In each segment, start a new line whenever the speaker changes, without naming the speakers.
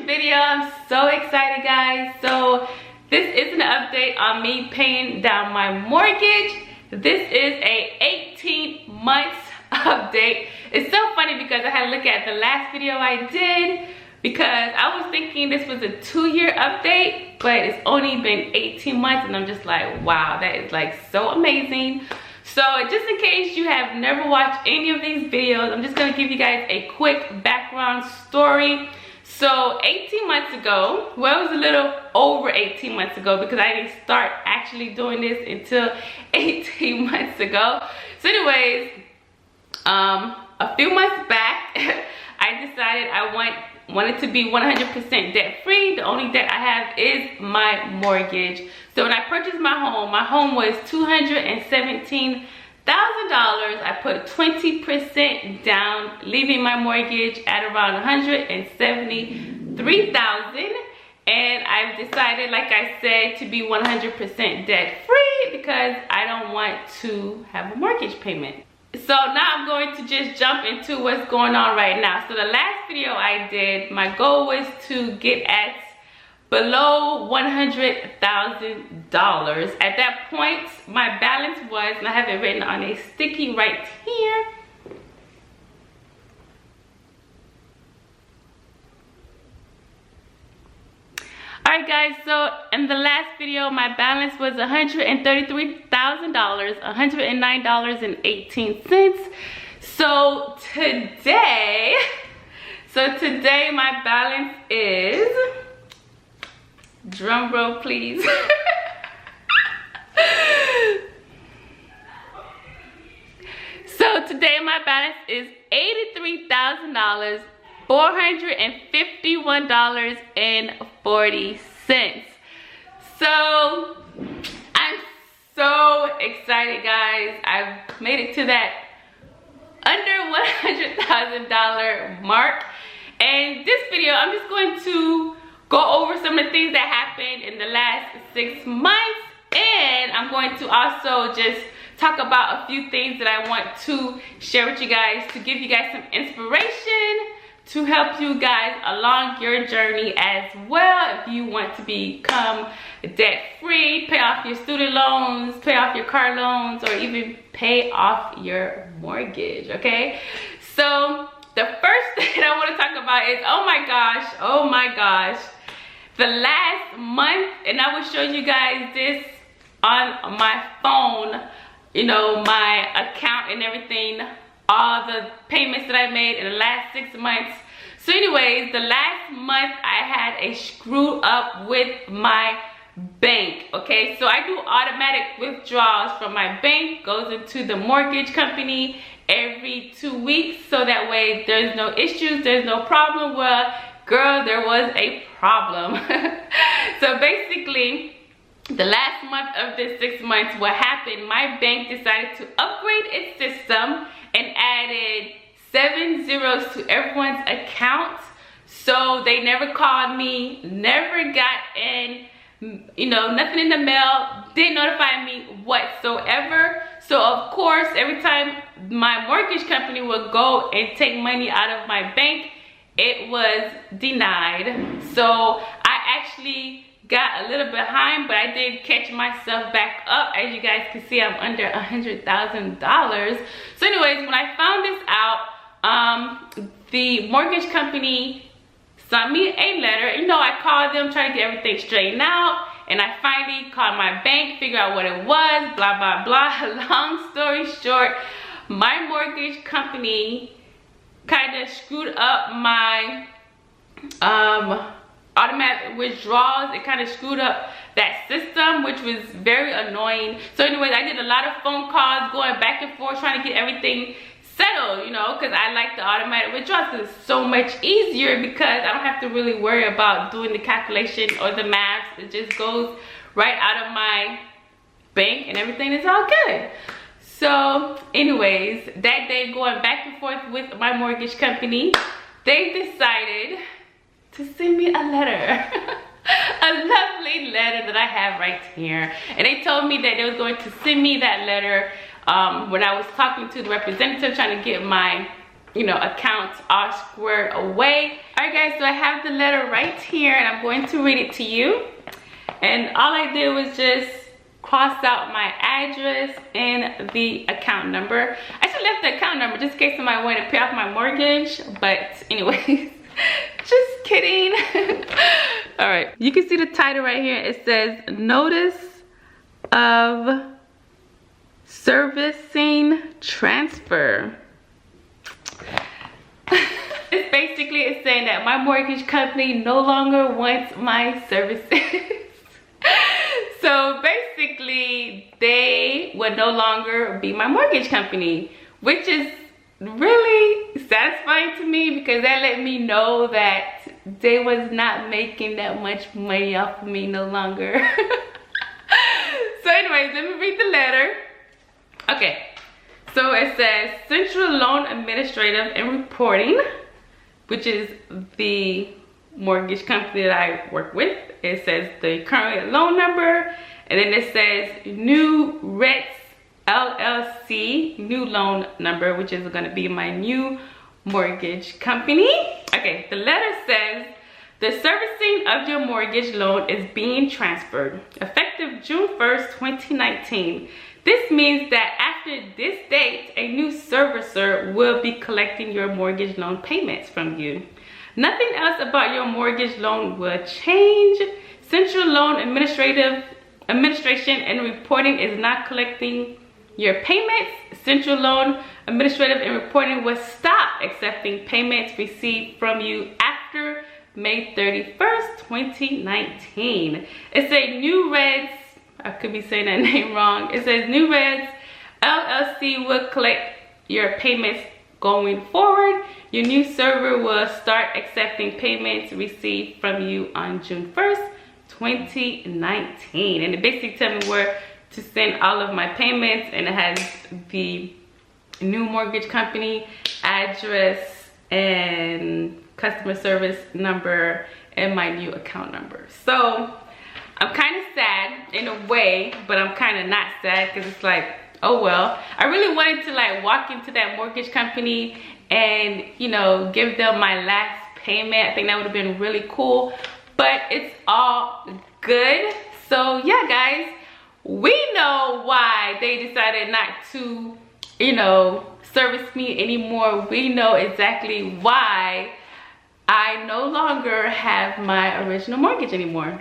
video. I'm so excited, guys. So this is an update on me paying down my mortgage. This is a 18 months update. It's so funny because I had to look at the last video I did because I was thinking this was a 2-year update, but it's only been 18 months and I'm just like, wow, that is like so amazing. So just in case you have never watched any of these videos, I'm just gonna give you guys a quick background story. So 18 months ago, well, it was a little over 18 months ago because I didn't start actually doing this until 18 months ago. So anyways, a few months back, I decided I wanted to be 100% debt free. The only debt I have is my mortgage. So when I purchased my home was $217,000. I put 20% down, leaving my mortgage at around $173,000. And I've decided, like I said, to be 100% debt free because I don't want to have a mortgage payment. So now I'm going to just jump into what's going on right now. So the last video I did, my goal was to get at below $100,000. At that point, my balance was, and I have it written on a sticky right here. Alright guys, so in the last video, my balance was $133,000, $109.18. So today my balance is, drum roll please. So today my balance is $83,000. $451.40. So I'm so excited, guys. I've made it to that under $100,000 mark. And this video, I'm just going to go over some of the things that happened in the last 6 months. And I'm going to also just talk about a few things that I want to share with you guys to give you guys some inspiration to help you guys along your journey as well. If you want to become debt free, pay off your student loans, pay off your car loans, or even pay off your mortgage, okay? So the first thing I want to talk about is, oh my gosh, the last month, and I will show you guys this on my phone, you know, my account and everything, all the payments that I made in the last 6 months. So anyways, the last month I had a screw up with my bank, okay? So I do automatic withdrawals from my bank, goes into the mortgage company every 2 weeks, so that way there's no issues, there's no problem. Well, girl, there was a problem. So basically, the last month of this 6 months, what happened, my bank decided to upgrade its system and added 7 zeros to everyone's account. So they never called me, never got in, you know, nothing in the mail, didn't notify me whatsoever. So of course, every time my mortgage company would go and take money out of my bank, it was denied. So I actually got a little behind, but I did catch myself back up. As you guys can see, I'm under $100,000. So anyways, when I found this out, the mortgage company sent me a letter. You know, I called them, trying to get everything straightened out, and I finally called my bank, figure out what it was, blah, blah, blah. Long story short, my mortgage company kind of screwed up my automatic withdrawals. It kind of screwed up that system, which was very annoying. So anyways, I did a lot of phone calls, going back and forth, trying to get everything settled, you know, because I like the automatic withdrawals because it's so much easier, because I don't have to really worry about doing the calculation or the math. It just goes right out of my bank and everything is all good. So anyways, that day, going back and forth with my mortgage company, they decided to send me a letter. A lovely letter that I have right here. And they told me that they was going to send me that letter when I was talking to the representative, trying to get my you know, accounts all squared away. All right guys, so I have the letter right here and I'm going to read it to you. And all I did was just cross out my address and the account number. I should left the account number just in case somebody wanted to pay off my mortgage, but anyways, just kidding. All right, you can see the title right here. It says Notice of Servicing Transfer. It's basically, it's saying that my mortgage company no longer wants my services. So basically, they would no longer be my mortgage company, which is really satisfying to me because that let me know that they was not making that much money off of me no longer. So anyways, let me read the letter. Okay, so it says Central Loan Administrative and Reporting, which is the mortgage company that I work with. It says the current loan number, and then it says New Rets LLC, new loan number, which is going to be my new mortgage company. Okay, the letter says the servicing of your mortgage loan is being transferred effective June 1st, 2019. This means that after this date, a new servicer will be collecting your mortgage loan payments from you. Nothing else about your mortgage loan will change. Central Loan Administration and Reporting is not collecting your payments. Central Loan Administrative and Reporting will stop accepting payments received from you after May 31st, 2019. It says New Reds, I could be saying that name wrong. It says New Reds LLC will collect your payments going forward. Your new server will start accepting payments received from you on June 1st, 2019. And it basically tells me where to send all of my payments, and it has the new mortgage company address and customer service number and my new account number. So I'm kind of sad in a way, but I'm kind of not sad because it's like, oh well. I really wanted to like walk into that mortgage company and, you know, give them my last payment. I think that would have been really cool, but it's all good. So yeah guys, we know why they decided not to, you know, service me anymore. We know exactly why I no longer have my original mortgage anymore.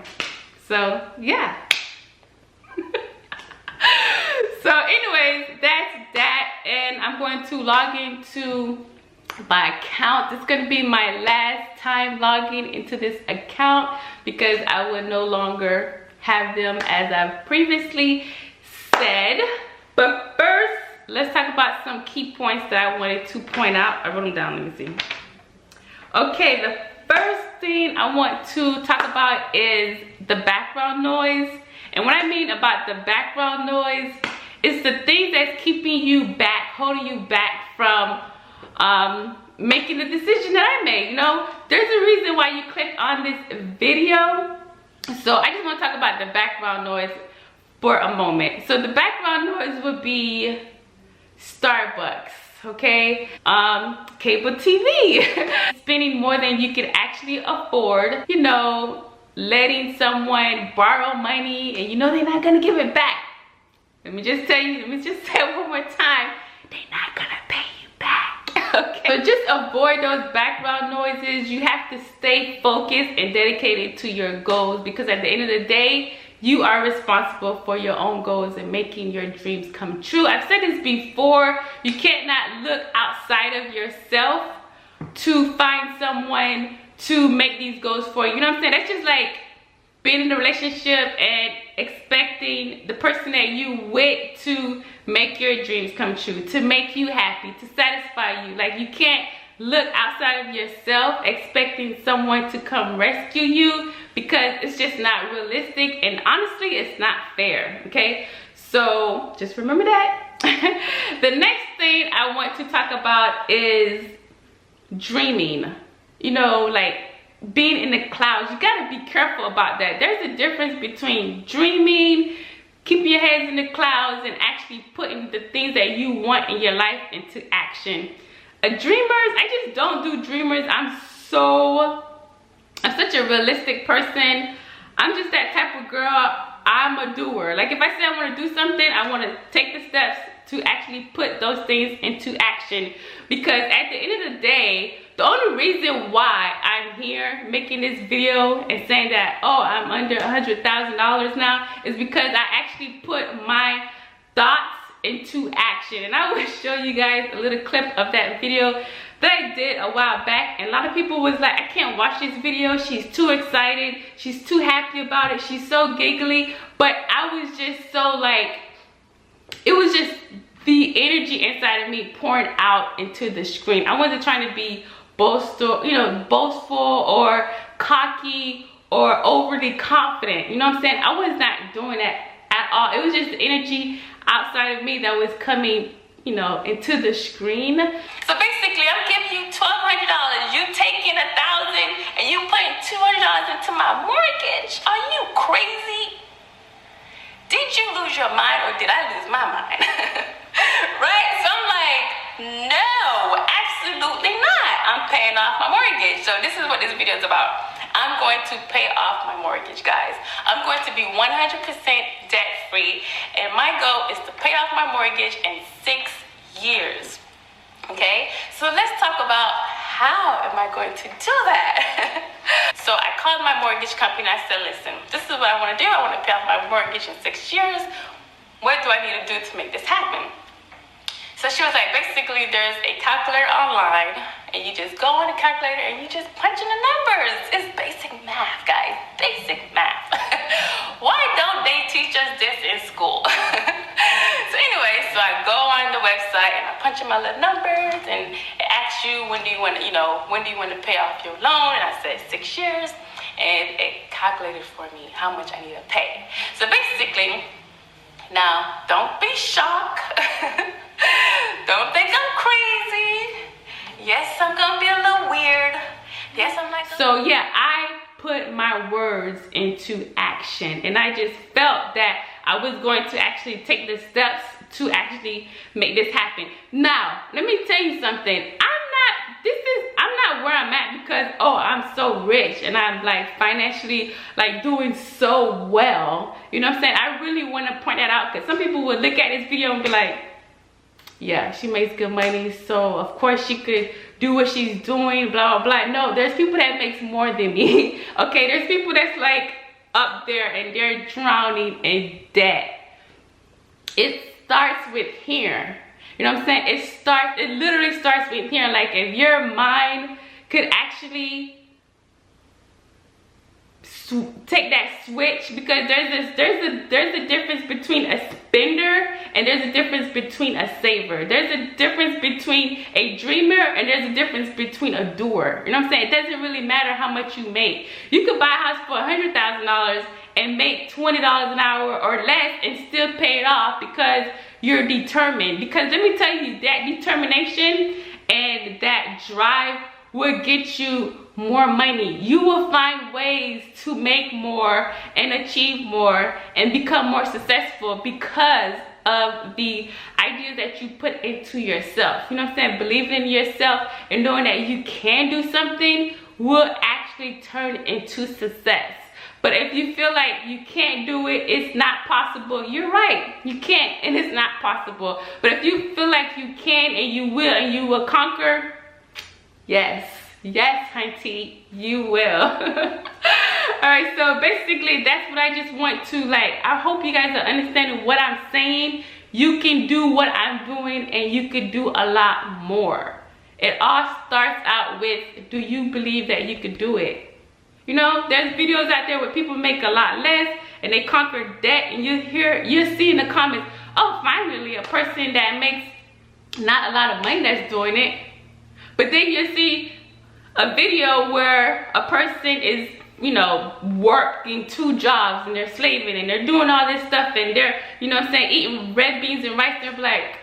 So yeah. So anyways, that's that, and I'm going to log into my account. It's going to be my last time logging into this account because I will no longer have them as I've previously said. But first, let's talk about some key points that I wanted to point out. I wrote them down, let me see. Okay, the first thing I want to talk about is the background noise. And what I mean about the background noise is the things that's keeping you back, holding you back from making the decision that I made. You know, there's a reason why you clicked on this video. So I just want to talk about the background noise for a moment. So the background noise would be Starbucks, okay, cable TV, spending more than you can actually afford, you know, letting someone borrow money and you know they're not gonna give it back. Let me just say it one more time, they're not gonna pay you back. Okay, so just avoid those background noises. You have to stay focused and dedicated to your goals, because at the end of the day, you are responsible for your own goals and making your dreams come true. I've said this before, you can't not look outside of yourself to find someone to make these goals for you. You know what I'm saying? That's just like being in a relationship and expecting the person that you with to make your dreams come true, to make you happy, to satisfy you. Like, you can't look outside of yourself expecting someone to come rescue you, because it's just not realistic, and honestly it's not fair. Okay, so just remember that. The next thing I want to talk about is dreaming. You know, like being in the clouds. You gotta be careful about that. There's a difference between dreaming, keeping your heads in the clouds, and actually putting the things that you want in your life into action. dreamers, I just don't do dreamers. I'm such a realistic person. I'm just that type of girl. I'm a doer. Like if I say I want to do something, I want to take the steps to actually put those things into action. Because at the end of the day, the only reason why I'm here making this video and saying that, oh, I'm under $100,000 now, is because I actually put my thoughts into action. And I will show you guys a little clip of that video that I did a while back, and a lot of people was like, I can't watch this video, she's too excited, she's too happy about it, she's so giggly. But I was just so like, it was just the energy inside of me pouring out into the screen. I wasn't trying to be boastful, you know, boastful or cocky or overly confident, you know what I'm saying? I was not doing that at all. It was just the energy outside of me that was coming, you know, into the screen. So basically, I'm giving you $1,200. You taking $1,000 and you putting $200 into my mortgage. Are you crazy? Did you lose your mind or did I lose my mind? Right? So I'm like, no, absolutely not. I'm paying off my mortgage. So this is what this video is about. I'm going to pay off my mortgage, guys. I'm going to be 100% debt free, and my goal is to pay off my mortgage in 6 years. Okay, so let's talk about how am I going to do that. So I called my mortgage company and I said, listen, this is what I want to do. I want to pay off my mortgage in 6 years. What do I need to do to make this happen? So she was like, basically there's a calculator online and you just go on the calculator and you just punch in the numbers. It's basic math, guys, basic math. Why don't they teach us this in school? So anyway, so I go on the website and I punch in my little numbers and it asks you, when do you want to, when do you want to pay off your loan? And I said 6 years, and it calculated for me how much I need to pay. So basically, now don't be shocked. Don't think I'm crazy. Yes, I'm gonna be a little weird. Yes, I'm like. So yeah, I put my words into action, and I just felt that I was going to actually take the steps to actually make this happen. Now, let me tell you something. I'm not where I'm at because, oh, I'm so rich and I'm like financially like doing so well. You know what I'm saying? I really want to point that out because some people would look at this video and be like, yeah, she makes good money, so of course she could do what she's doing, blah, blah, blah. No, there's people that makes more than me. Okay, there's people that's like up there and they're drowning in debt. It starts with here. You know what I'm saying? It literally starts with here. Like if your mind could actually take that switch, because there's a difference between a spender and there's a difference between a saver. There's a difference between a dreamer and there's a difference between a doer. You know what I'm saying? It doesn't really matter how much you make. You could buy a house for $100,000 and make $20 an hour or less and still pay it off because you're determined. Because let me tell you, that determination and that drive will get you more money. You will find ways to make more and achieve more and become more successful because of the ideas that you put into yourself. You know what I'm saying? Believing in yourself and knowing that you can do something will actually turn into success. But if you feel like you can't do it, it's not possible, you're right. You can't, and it's not possible. But if you feel like you can and you will conquer, yes, hunty, you will. Alright, so basically that's what I just want to, like, I hope you guys are understanding what I'm saying. You can do what I'm doing and you could do a lot more. It all starts out with, do you believe that you could do it? You know, there's videos out there where people make a lot less and they conquer debt, and you see in the comments, oh, finally a person that makes not a lot of money that's doing it. But then you see a video where a person is, you know, working 2 jobs and they're slaving and they're doing all this stuff and they're, you know what I'm saying, eating red beans and rice. They're like,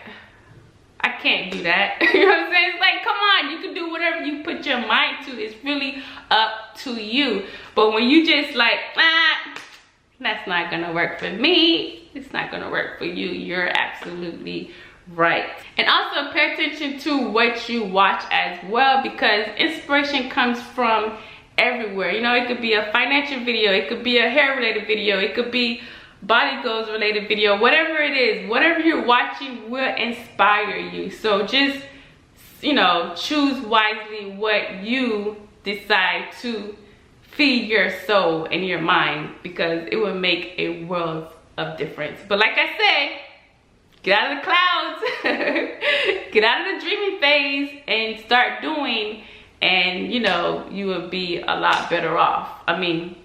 I can't do that. You know what I'm saying? It's like, come on, you can do whatever you put your mind to. It's really up to you. But when you just like, that's not gonna work for me, it's not gonna work for you, you're absolutely right. And also pay attention to what you watch as well, because inspiration comes from everywhere. You know, it could be a financial video, it could be a hair related video, it could be body goals related video, whatever it is, whatever you're watching will inspire you. So just, you know, choose wisely what you decide to feed your soul and your mind, because it will make a world of difference. But like I said, get out of the clouds, get out of the dreaming phase and start doing, and you know, you will be a lot better off. I mean,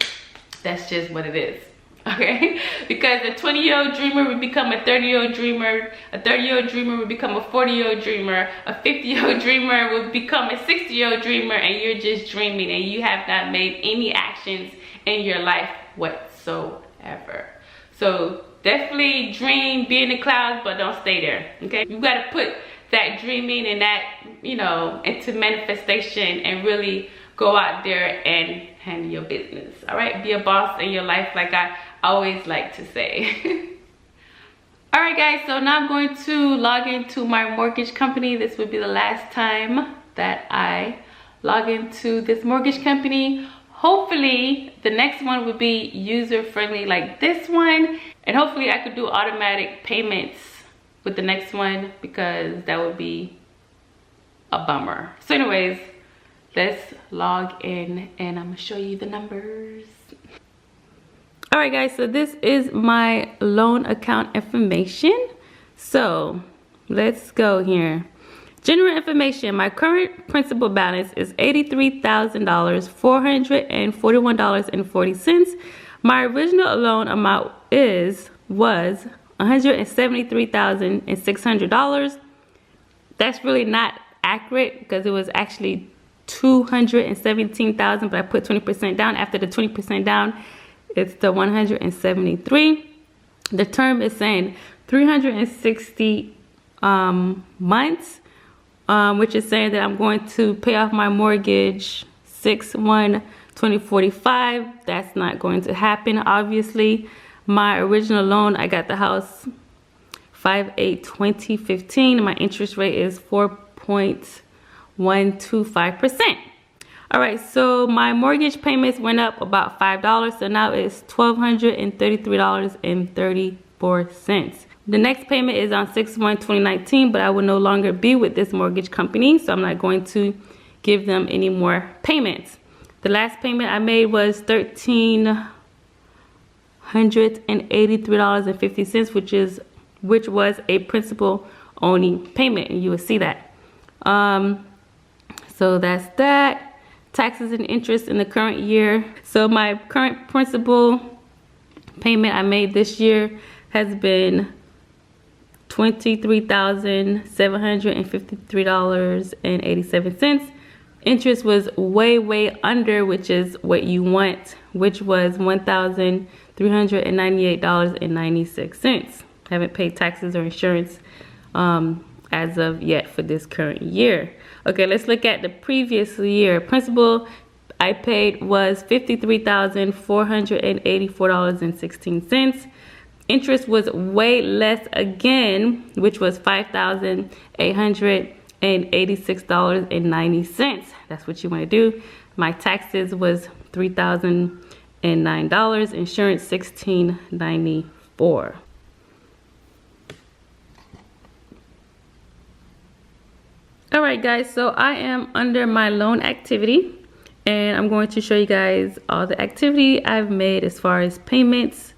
that's just what it is. Okay, because a 20-year-old dreamer would become a 30-year-old dreamer, a 30-year-old dreamer would become a 40-year-old dreamer, a 50-year-old dreamer would become a 60-year-old dreamer, and you're just dreaming and you have not made any actions in your life whatsoever. So definitely dream, be in the clouds, but don't stay there. Okay, you got to put that dreaming and that, you know, into manifestation and really go out there and handle your business. All right, be a boss in your life, like I always like to say. All right guys, so now I'm going to log into my mortgage company. This would be the last time that I log into this mortgage company. Hopefully the next one would be user friendly like this one, and hopefully I could do automatic payments with the next one, because that would be a bummer. So anyways, let's log in and I'm gonna show you the numbers. All right guys, so this is my loan account information. So let's go here. General information, my current principal balance is $83,000, $441.40. My original loan amount was $173,600. That's really not accurate, because it was actually $217,000, but I put 20% down. After the 20% down, it's the 173. The term is saying 360 months, which is saying that I'm going to pay off my mortgage 6/1/2045. That's not going to happen, obviously. My original loan, I got the house 5/8/2015. My interest rate is 4.125%. All right, so my mortgage payments went up about $5, so now it's $1,233.34. The next payment is on 6/1/2019, but I will no longer be with this mortgage company, so I'm not going to give them any more payments. The last payment I made was $1,383.50, which was a principal only payment, and you will see that. So that's that. Taxes and interest in the current year. So my current principal payment I made this year has been $23,753.87. Interest was way under, which is what you want, which was $1,398.96. Haven't paid taxes or insurance as of yet for this current year. Okay, let's look at the previous year. Principal I paid was $53,484.16. Interest was way less again, which was $5,886.90. That's what you want to do. My taxes was $3,009. Insurance $1,694. All right guys, so I am under my loan activity, and I'm going to show you guys all the activity I've made as far as payments.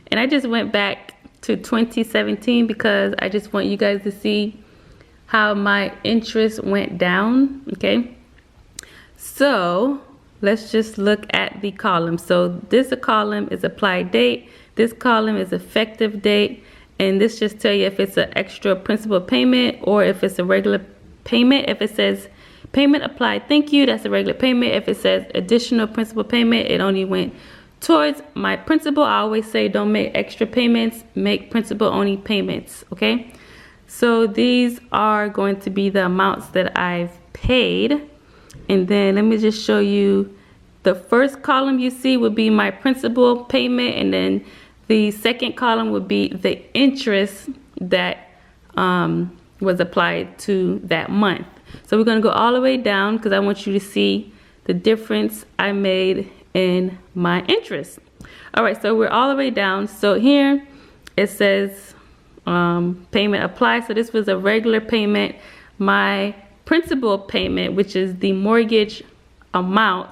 And I just went back to 2017 because I just want you guys to see how my interest went down. Okay, so let's just look at the column. So this column is applied date, this column is effective date, and this just tell you if it's an extra principal payment or if it's a regular payment. If it says payment applied, thank you, that's a regular payment. If it says additional principal payment, it only went towards my principal. I always say don't make extra payments, make principal only payments. Okay, so these are going to be the amounts that I've paid. And then let me just show you, the first column you see would be my principal payment, and then the second column would be the interest that was applied to that month. So we're going to go all the way down because I want you to see the difference I made in my interest. All right, so we're all the way down. So here it says payment applied. So this was a regular payment. My principal payment, which is the mortgage amount,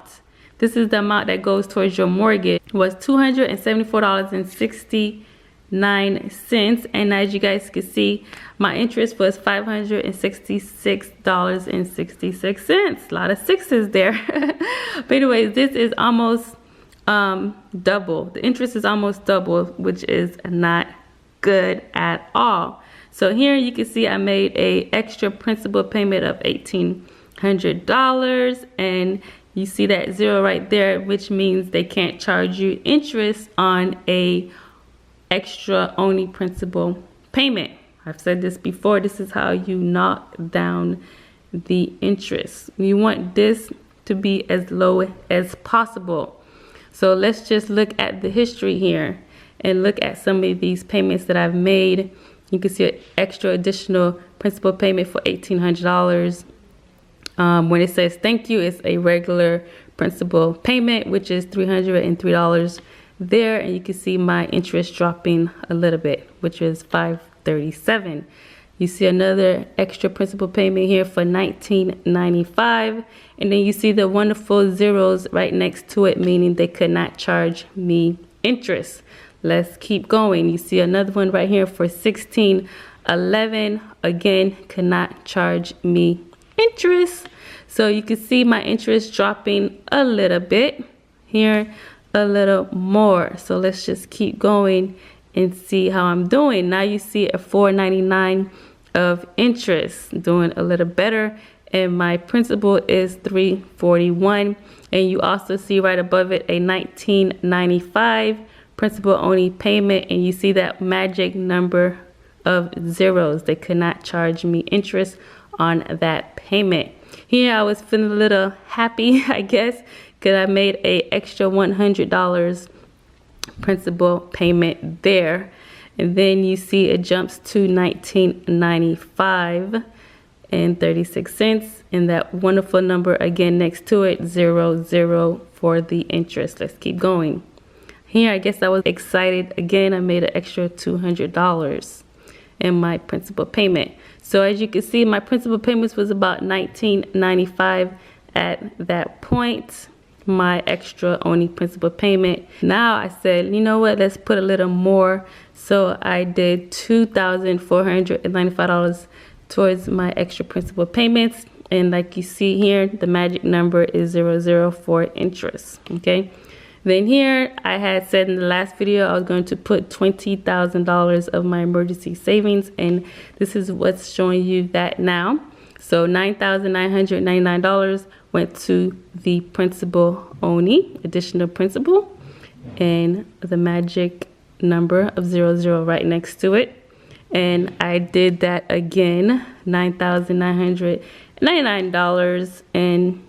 this is the amount that goes towards your mortgage, was $274.69. And as you guys can see, my interest was $566.66. A lot of sixes there. But anyways, this is almost double. The interest is almost double, which is not good at all. So here you can see I made a extra principal payment of $1,800, and you see that zero right there, which means they can't charge you interest on a extra only principal payment. I've said this before. This is how you knock down the interest. You want this to be as low as possible. So let's just look at the history here and look at some of these payments that I've made. You can see an extra additional principal payment for $1,800. When it says thank you, it's a regular principal payment, which is $303 there. And you can see my interest dropping a little bit, which is $537. You see another extra principal payment here for $19.95. And then you see the wonderful zeros right next to it, meaning they could not charge me interest. Let's keep going. You see another one right here for $16.11. Again, cannot charge me interest. So you can see my interest dropping a little bit here, a little more. So let's just keep going and see how I'm doing. Now you see a $4.99 of interest, doing a little better, and my principal is $341. And you also see right above it a $19.95 principal only payment, and you see that magic number of zeros. They could not charge me interest on that payment. Here I was feeling a little happy, I guess, because I made a extra $100 principal payment there. And then you see it jumps to $19.95 and that wonderful number again next to it, 00 for the interest. Let's keep going. Here I guess I was excited again. I made an extra $200 in my principal payment. So as you can see, my principal payments was about $19.95 at that point. My extra only principal payment. Now I said, you know what, let's put a little more. So I did $2,495 towards my extra principal payments. And like you see here, the magic number is 00 for interest. Okay. Then here I had said in the last video I was going to put $20,000 of my emergency savings, and this is what's showing you that now. So $9,999 went to the principal only, additional principal, and the magic number of 00 right next to it. And I did that again, $9,999, and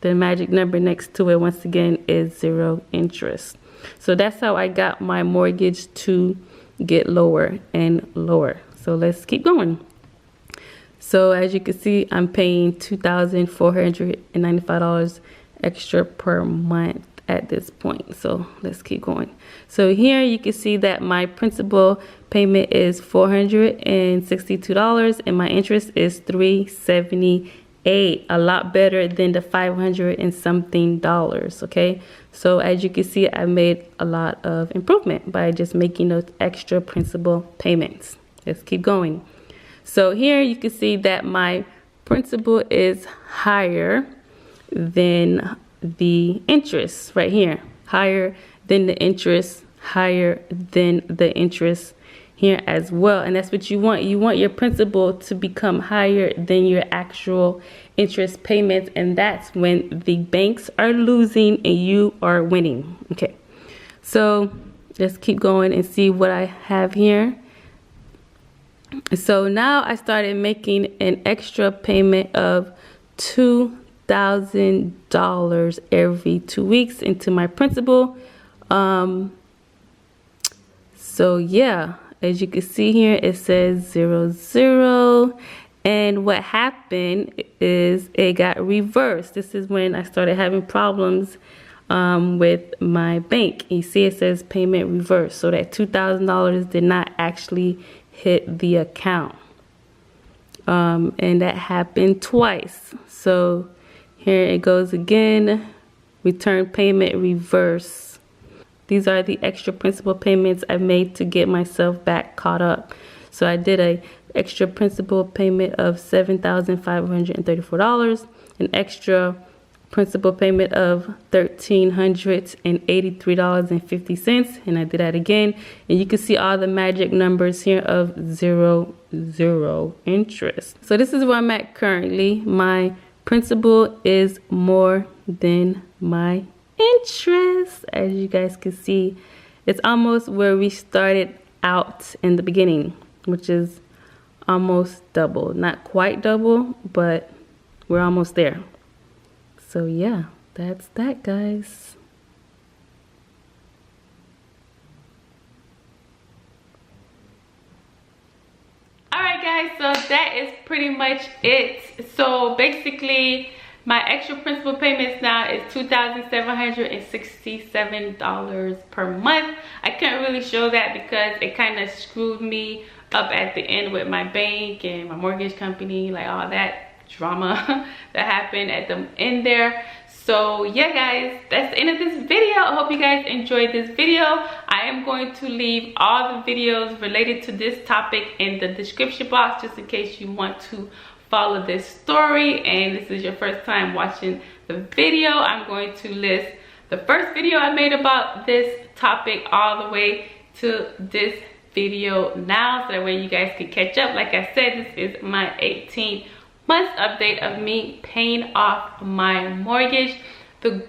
the magic number next to it once again is 0 interest. So that's how I got my mortgage to get lower and lower. So let's keep going. So as you can see, I'm paying $2,495 extra per month at this point. So let's keep going. So here you can see that my principal payment is $462 and my interest is $378. A lot better than the 500 and something dollars. Okay, so as you can see, I made a lot of improvement by just making those extra principal payments. Let's keep going. So here you can see that my principal is higher than the interest right here, higher than the interest, higher than the interest here as well. And that's what you want. You want your principal to become higher than your actual interest payments, and that's when the banks are losing and you are winning. Okay, so let's keep going and see what I have here. So now I started making an extra payment of $2,000 every 2 weeks into my principal. So yeah, as you can see here, it says 00, And what happened is it got reversed. This is when I started having problems with my bank. You see it says payment reversed. So that $2,000 did not actually hit the account. And that happened twice. So here it goes again. Return payment reverse. These are the extra principal payments I made to get myself back caught up. So I did a extra principal payment of $7,534, an extra principal payment of $1,383.50, and I did that again. And you can see all the magic numbers here of 0 interest. So this is where I'm at currently. My principal is more than my interest. As you guys can see, it's almost where we started out in the beginning, which is almost double. Not quite double, but we're almost there. So yeah, that's that, guys. Alright guys, so that is pretty much it. So basically my extra principal payments now is $2,767 per month. I can't really show that because it kind of screwed me up at the end with my bank and my mortgage company, like all that drama that happened at the end there. So yeah guys, that's the end of this video. I hope you guys enjoyed this video. I am going to leave all the videos related to this topic in the description box, just in case you want to follow this story and this is your first time watching the video. I'm going to list the first video I made about this topic all the way to this video now, so that way you guys can catch up. Like I said, this is my 18 months update of me paying off my mortgage. The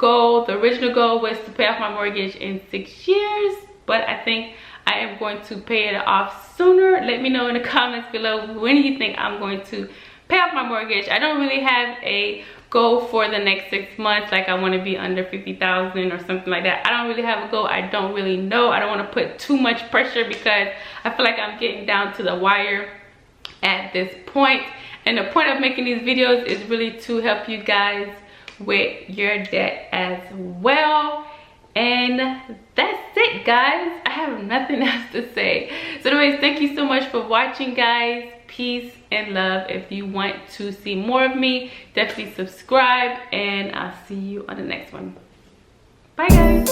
original goal was to pay off my mortgage in 6 years, but I think I am going to pay it off sooner. Let me know in the comments below, when do you think I'm going to pay off my mortgage? I don't really have a goal for the next 6 months, like I want to be under 50,000 or something like that. I don't really have a goal. I don't really know. I don't want to put too much pressure because I feel like I'm getting down to the wire at this point. And the point of making these videos is really to help you guys with your debt as well. And that's it, guys. I have nothing else to say. So anyways, thank you so much for watching, guys. Peace and love. If you want to see more of me, definitely subscribe, and I'll see you on the next one. Bye, guys.